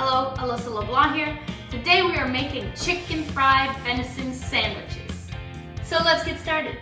Hello, Alyssa LeBlanc here. Today we are making chicken fried venison sandwiches. So let's get started.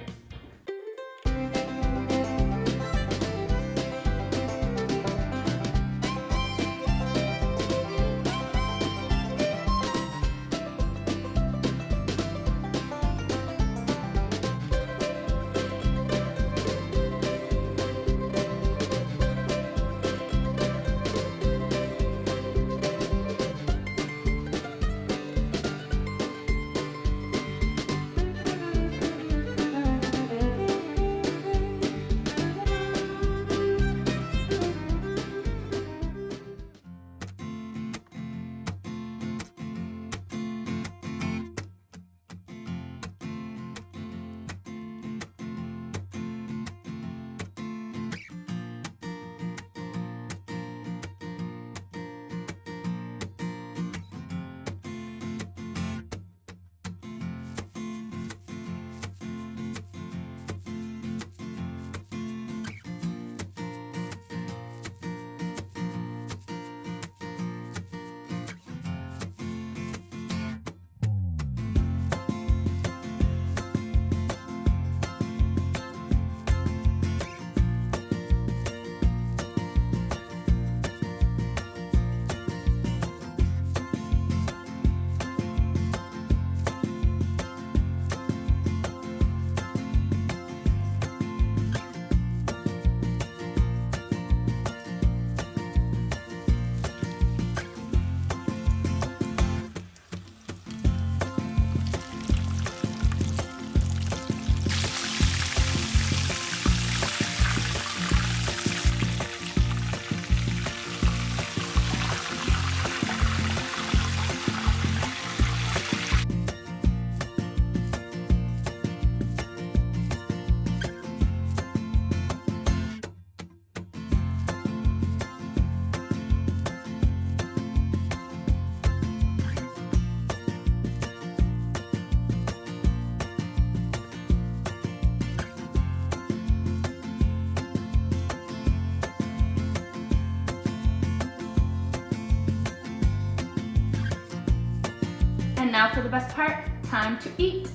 And now for the best part, time to eat.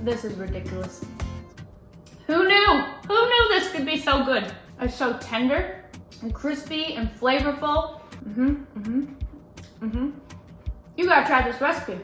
This is ridiculous. Who knew? Who knew this could be so good? It's so tender and crispy and flavorful. You gotta try this recipe.